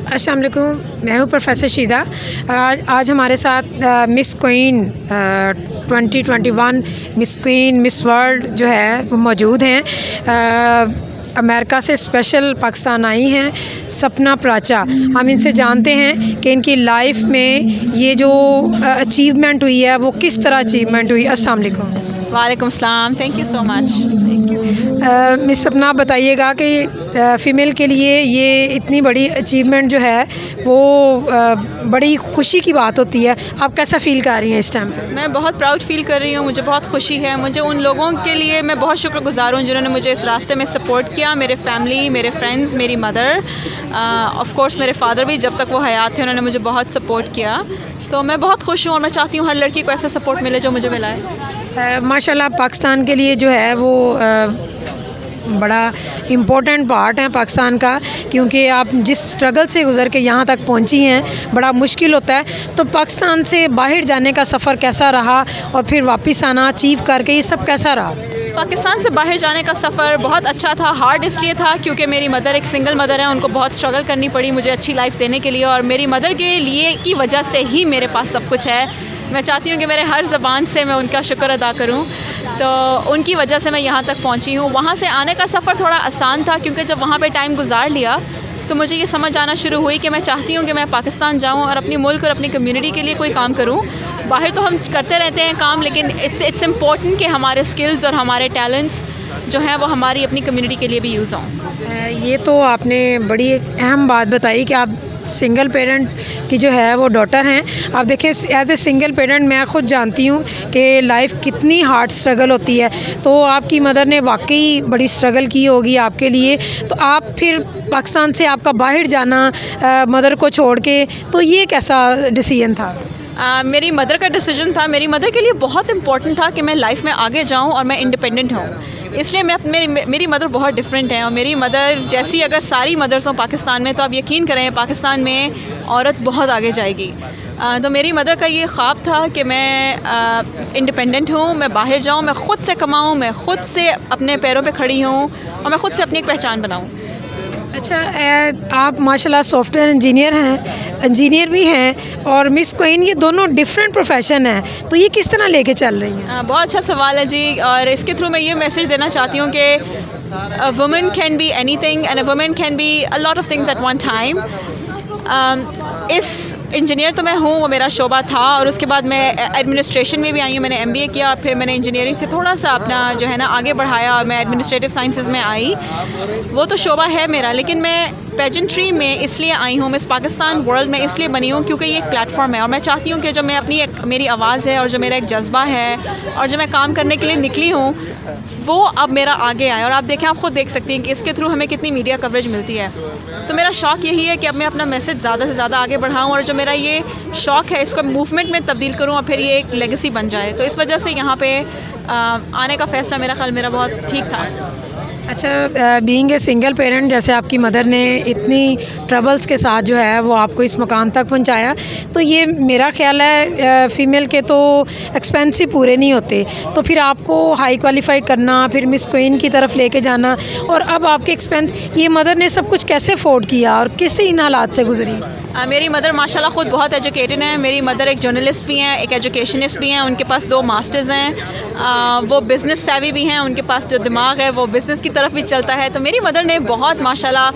अस्सलाम वालेकुम, मैं हूँ प्रोफेसर शीदा। आज हमारे साथ miss queen 2021 miss queen miss world जो है वो मौजूद हैं। अमेरिका से स्पेशल पाकिस्तान आई हैं सपना प्राचा। हम इनसे जानते हैं कि इनकी लाइफ में ये जो अचीवमेंट हुई है वो किस तरह अचीवमेंट हुई। अस्सलाम वालेकुम। वालेकुम सलाम, thank you so much. Miss सपना, बताइएगा कि फ़ीमेल के लिए ये इतनी बड़ी अचीवमेंट जो है वो बड़ी खुशी की बात होती है। आप कैसा फ़ील कर रही हैं इस टाइम पे? मैं बहुत प्राउड फील कर रही हूँ, मुझे बहुत खुशी है। मुझे उन लोगों के लिए मैं बहुत शुक्रगुज़ार हूँ जिन्होंने मुझे इस रास्ते में सपोर्ट किया। मेरे फैमिली, मेरे फ्रेंड्स, मेरी मदर, ऑफ़ कोर्स मेरे फादर भी, जब तक वो हयात थे उन्होंने मुझे बहुत सपोर्ट किया। तो मैं बहुत खुश हूँ और मैं चाहती हूँ हर लड़की को ऐसा सपोर्ट मिले जो मुझे मिला है। माशाल्लाह पाकिस्तान के लिए जो है वो बड़ा इम्पोर्टेंट पार्ट है पाकिस्तान का, क्योंकि आप जिस स्ट्रगल से गुज़र के यहाँ तक पहुँची हैं बड़ा मुश्किल होता है। तो पाकिस्तान से बाहर जाने का सफ़र कैसा रहा और फिर वापस आना अचीव करके ये सब कैसा रहा? पाकिस्तान से बाहर जाने का सफ़र बहुत अच्छा था। हार्ड इसलिए था क्योंकि मेरी मदर एक सिंगल मदर है, उनको बहुत स्ट्रगल करनी पड़ी मुझे अच्छी लाइफ देने के लिए, और मेरी मदर के लिए की वजह से ही मेरे पास सब कुछ है। मैं चाहती हूँ कि मेरे हर ज़बान से मैं उनका शुक्र अदा करूँ। तो उनकी वजह से मैं यहाँ तक पहुँची हूँ। वहाँ से आने का सफ़र थोड़ा आसान था क्योंकि जब वहाँ पे टाइम गुजार लिया तो मुझे ये समझ आना शुरू हुई कि मैं चाहती हूँ कि मैं पाकिस्तान जाऊँ और अपनी मुल्क और अपनी कम्युनिटी के लिए कोई काम करूँ। बाहर तो हम करते रहते हैं काम, लेकिन इट्स इम्पोर्टेंट कि हमारे स्किल्स और हमारे टैलेंट्स जो हैं वो हमारी अपनी कम्युनिटी के लिए भी यूज़ हों। ये तो आपने बड़ी एक अहम बात बताई कि आप सिंगल पेरेंट की जो है वो डॉटर हैं। आप देखें, एज ए सिंगल पेरेंट मैं ख़ुद जानती हूँ कि लाइफ कितनी हार्ड स्ट्रगल होती है। तो आपकी मदर ने वाकई बड़ी स्ट्रगल की होगी आपके लिए। तो आप फिर पाकिस्तान से आपका बाहर जाना मदर को छोड़ के, तो ये कैसा डिसीजन था? मेरी मदर का डिसीजन था। मेरी मदर के लिए बहुत इम्पॉर्टेंट था कि मैं लाइफ में आगे जाऊं और मैं इंडिपेंडेंट हूं। इसलिए मेरी मदर बहुत डिफरेंट है, और मेरी मदर जैसी अगर सारी मदर्स हों पाकिस्तान में तो आप यकीन करें पाकिस्तान में औरत बहुत आगे जाएगी। तो मेरी मदर का ये ख्वाब था कि मैं इंडिपेंडेंट हूँ, मैं बाहर जाऊँ, मैं ख़ुद से कमाऊँ, मैं ख़ुद से अपने पैरों पे खड़ी हूँ और मैं ख़ुद से अपनी एक पहचान बनाऊँ। अच्छा, आप माशाल्लाह सॉफ्टवेयर इंजीनियर भी हैं और मिस क्वीन, ये दोनों डिफरेंट प्रोफेशन हैं, तो ये किस तरह लेके चल रही हैं? बहुत अच्छा सवाल है जी, और इसके थ्रू मैं ये मैसेज देना चाहती हूँ कि a woman can be anything and a woman can be a lot of things at one time. इस इंजीनियर तो मैं हूँ, वो मेरा शोबा था, और उसके बाद मैं एडमिनिस्ट्रेशन में भी आई हूँ। मैंने एमबीए किया और फिर मैंने इंजीनियरिंग से थोड़ा सा अपना जो है ना आगे बढ़ाया और मैं एडमिनिस्ट्रेटिव साइंसेस में आई। वो तो शोबा है मेरा, लेकिन मैं पेजेंट्री में इसलिए आई हूँ, मिस पाकिस्तान वर्ल्ड में इसलिए बनी हूँ क्योंकि ये एक प्लेटफॉर्म है, और मैं चाहती हूँ कि जो मैं अपनी एक मेरी आवाज़ है और जो मेरा एक जज्बा है और जो मैं काम करने के लिए निकली हूँ वो अब मेरा आगे आए। और आप देखें, आप खुद देख सकती हैं कि इसके थ्रू हमें कितनी मीडिया कवरेज मिलती है। तो मेरा शौक़ यही है कि अब मैं अपना मैसेज ज़्यादा से ज़्यादा आगे बढ़ाऊँ, और जो मेरा ये शौक़ है इसको मूवमेंट में तब्दील करूँ और फिर ये एक लेगेसी बन जाए। तो इस वजह से यहाँ पे आने का फ़ैसला मेरा ख्याल मेरा बहुत ठीक था। अच्छा, बीइंग ए सिंगल पेरेंट, जैसे आपकी मदर ने इतनी ट्रबल्स के साथ जो है वो आपको इस मुकाम तक पहुंचाया, तो ये मेरा ख़्याल है फ़ीमेल के तो एक्सपेंसिव पूरे नहीं होते। तो फिर आपको हाई क्वालिफाई करना, फिर मिस क्वीन की तरफ लेके जाना, और अब आपके एक्सपेंस, ये मदर ने सब कुछ कैसे अफोर्ड किया और किस इन हालात से गुजरी? मेरी मदर माशाल्लाह ख़ुद बहुत एजुकेटेड हैं। मेरी मदर एक जर्नलिस्ट भी हैं, एक एजुकेशनिस्ट भी हैं, उनके पास 2 मास्टर्स हैं। वो बिज़नेस सेवी भी हैं, उनके पास जो दिमाग है वो बिज़नेस की तरफ भी चलता है। तो मेरी मदर ने बहुत माशाल्लाह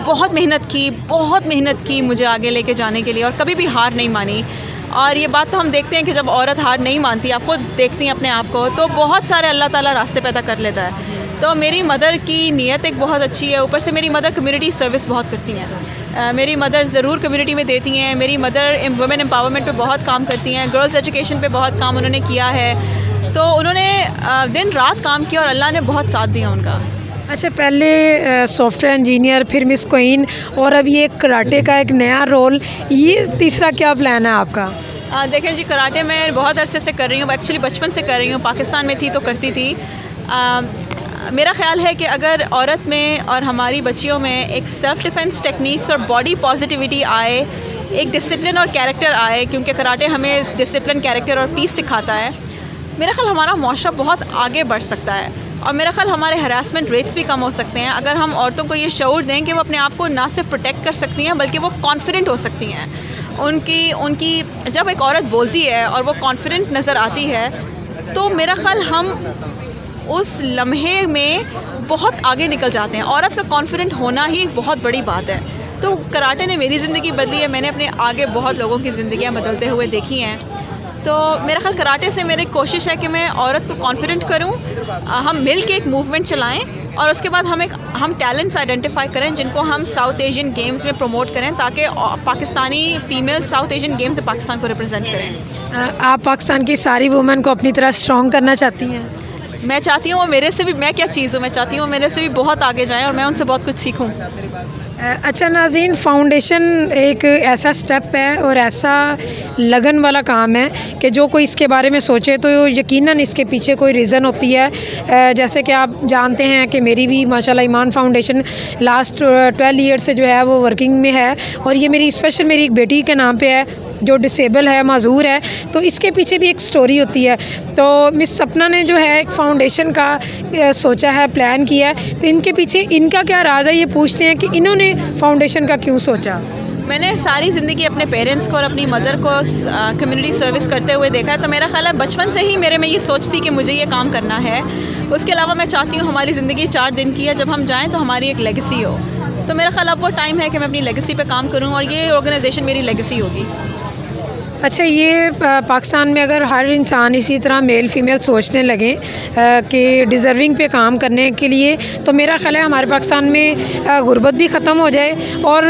बहुत मेहनत की मुझे आगे लेके जाने के लिए, और कभी भी हार नहीं मानी। और ये बात तो हम देखते हैं कि जब औरत हार नहीं मानती, आप खुद देखती हैं अपने आप को, तो बहुत सारे अल्लाह ताला रास्ते पैदा कर लेता है। तो मेरी मदर की नीयत एक बहुत अच्छी है, ऊपर से मेरी मदर कम्युनिटी सर्विस बहुत करती हैं। मेरी मदर ज़रूर कम्युनिटी में देती हैं। मेरी मदर वुमेन एम्पावरमेंट पे बहुत काम करती हैं, गर्ल्स एजुकेशन पे बहुत काम उन्होंने किया है। तो उन्होंने दिन रात काम किया और अल्लाह ने बहुत साथ दिया उनका। अच्छा, पहले सॉफ्टवेयर इंजीनियर, फिर मिस क्वीन, और अब ये कराटे का एक नया रोल, ये तीसरा क्या प्लान है आपका? देखें जी, कराटे मैं बहुत अरसे से कर रही हूँ, एक्चुअली बचपन से कर रही हूँ। पाकिस्तान में थी तो करती थी। मेरा ख़्याल है कि अगर औरत में और हमारी बच्चियों में एक सेल्फ़ डिफेंस टेक्निक्स और बॉडी पॉजिटिविटी आए, एक डिसिप्लिन और कैरेक्टर आए, क्योंकि कराटे हमें डिसिप्लिन, कैरेक्टर और पीस सिखाता है, मेरा ख़्याल हमारा मुआशरा बहुत आगे बढ़ सकता है। और मेरा ख्याल हमारे हरासमेंट रेट्स भी कम हो सकते हैं अगर हम औरतों को ये शऊर दें कि वो अपने आप को ना सिर्फ प्रोटेक्ट कर सकती हैं बल्कि वो कॉन्फिडेंट हो सकती हैं। उनकी उनकी जब एक औरत बोलती है और वो कॉन्फिडेंट नज़र आती है तो मेरा ख्याल हम उस लम्हे में बहुत आगे निकल जाते हैं। औरत का कॉन्फिडेंट होना ही एक बहुत बड़ी बात है। तो कराटे ने मेरी ज़िंदगी बदली है, मैंने अपने आगे बहुत लोगों की ज़िंदगियाँ बदलते हुए देखी हैं। तो मेरा ख्याल कराटे से मेरी कोशिश है कि मैं औरत को कॉन्फिडेंट करूं, हम मिल के एक मूवमेंट चलाएं और उसके बाद हम टैलेंट्स आइडेंटिफाई करें जिनको हम साउथ एशियन गेम्स में प्रमोट करें ताकि Pakistani female south Asian games में पाकिस्तान को रिप्रेजेंट करें। आप पाकिस्तान की सारी वुमेन को अपनी तरह स्ट्रॉन्ग करना चाहती हैं? मैं चाहती हूँ वो मेरे से भी, मैं क्या चीज़ हूँ, मैं चाहती हूँ मेरे से भी बहुत आगे जाएं और मैं उनसे बहुत कुछ सीखूँ। अच्छा नाज़रीन, फाउंडेशन एक ऐसा स्टेप है और ऐसा लगन वाला काम है कि जो कोई इसके बारे में सोचे तो यकीनन इसके पीछे कोई रीज़न होती है। जैसे कि आप जानते हैं कि मेरी भी माशाल्लाह ईमान फाउंडेशन लास्ट 12 ईयर से जो है वो वर्किंग में है और ये मेरी स्पेशल मेरी एक बेटी के नाम पे है जो डिसेबल है, माजूर है, तो इसके पीछे भी एक स्टोरी होती है। तो मिस सपना ने जो है एक फ़ाउंडेशन का सोचा है, प्लान किया है, तो इनके पीछे इनका क्या राज है, ये पूछते हैं कि इन्होंने फ़ाउंडेशन का क्यों सोचा। मैंने सारी ज़िंदगी अपने पेरेंट्स को और अपनी मदर को कम्युनिटी सर्विस करते हुए देखा है, तो मेरा ख्याल है बचपन से ही मेरे में ये सोच थी कि मुझे ये काम करना है। उसके अलावा मैं चाहती हूँ हमारी ज़िंदगी 4 दिन की है, जब हम जाएँ तो हमारी एक लेगेसी हो। तो मेरा ख्याल अब वो टाइम है कि मैं अपनी लेगेसी पे काम करूँ और ये ऑर्गेनाइजेशन मेरी लेगेसी होगी। अच्छा, ये पाकिस्तान में अगर हर इंसान इसी तरह मेल फीमेल सोचने लगे कि डिज़र्विंग पे काम करने के लिए, तो मेरा ख्याल है हमारे पाकिस्तान में गुर्बत भी ख़त्म हो जाए और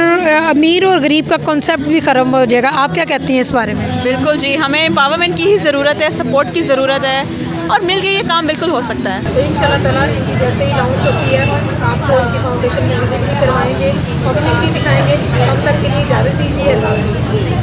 अमीर और गरीब का कॉन्सेप्ट भी ख़त्म हो जाएगा। आप क्या कहती हैं इस बारे में? बिल्कुल जी, हमें एम्पावरमेंट की ही ज़रूरत है, सपोर्ट की ज़रूरत है और मिल के ये काम बिल्कुल हो सकता है। तो इंशाल्लाह ताला जैसे ही लॉन्च होती है आपको उनकी फाउंडेशन में विजिट भी करवाएंगे, पब्लिक भी दिखाएंगे। तब तक के लिए इजाज़त दीजिए। अल्लाह हाफ़िज़।